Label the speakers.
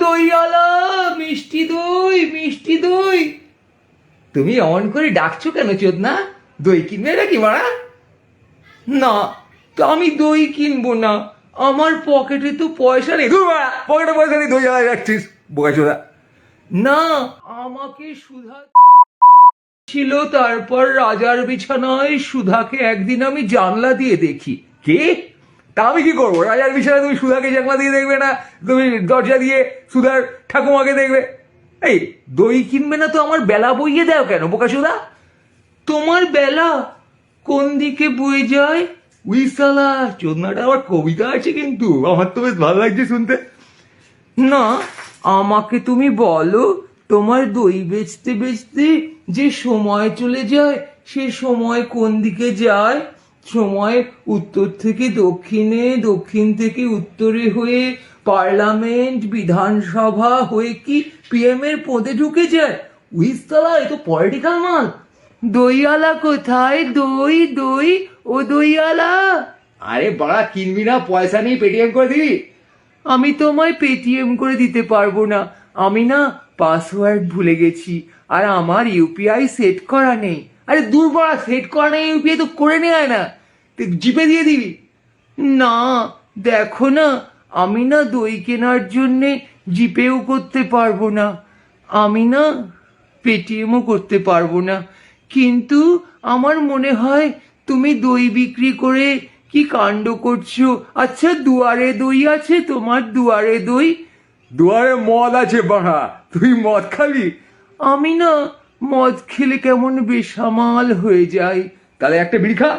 Speaker 1: দইওয়ালা, মিষ্টি দই, মিষ্টি দই। তুমি অন করে ডাকছো কেন চোদনা? দই কিনবে নাকি মারা? না, তো আমি দই কিনবো না, আমার পকেটে তো পয়সা নেই।
Speaker 2: ধুর বাড়া, পকেটে পয়সা নেই, দই জ্বালায় রাখছিস বোকাচোদা।
Speaker 1: না, আমাকে সুধা ছিল, তারপর রাজার বিছানায় সুধাকে একদিন আমি জানলা দিয়ে দেখি।
Speaker 2: কি? তা আমি কি করবো? রাজার বিছানায় তুমি সুধাকে জানলা দিয়ে দেখবে না, তুমি দরজা দিয়ে সুধার ঠাকুমাকে দেখবে?
Speaker 1: এই দই কিনবে না তো আমার বেলা বইয়ে দাও কেন বোকাচোদা? তোমার বেলা কোন দিকে বয়ে যায়?
Speaker 2: উইসালা চোদনাটা আবার কবিতা আছে, কিন্তু আমার তো বেশ ভালো লাগছে শুনতে।
Speaker 1: না, আমাকে তুমি বলো, তোমার দই বেচতে বেচতে যে সময় চলে যায় সে সময় কোন দিকে যায়? সময় উত্তর থেকে দক্ষিণে, দক্ষিণ থেকে উত্তরে হয়ে পার্লামেন্ট, বিধানসভা হয়ে কি পিএম এর পদে ঢুকে যায়? উইস্তলা, এ তো পলিটিক্যাল মাল। দইওয়ালা কোথায়? দই দই, ও দইওয়ালা।
Speaker 2: আরে বাড়া, কিনবি না? পয়সা নেই, পেটিএম করে দিবি।
Speaker 1: আমি তোমায় পেটিএম করে দিতে পারবো না, আমি না পাসওয়ার্ড ভুলে গেছি, আর আমার ইউপিআই সেট করা নেই। আরে দূর বড়া, সেট করা নেই ইউপিআই তো করে নেয় না, তুই জিপে দিয়ে দিবি। না, দেখো না, আমি না দই কেনার জন্যে জিপেও করতে পারবো না, আমি না পেটিএমও করতে পারবো না, কিন্তু আমার মনে হয় তুমি দই বিক্রি করে কি কাণ্ড করছো। আচ্ছা, দুয়ারে দই আছে তোমার? দুয়ারে দই?
Speaker 2: দুয়ারে মদ আছে বাড়া, তুই মদ খাবি?
Speaker 1: আমি না মদ খেলে কেমন বেসামাল হয়ে যায়।
Speaker 2: তাহলে একটা বিড়ি খা।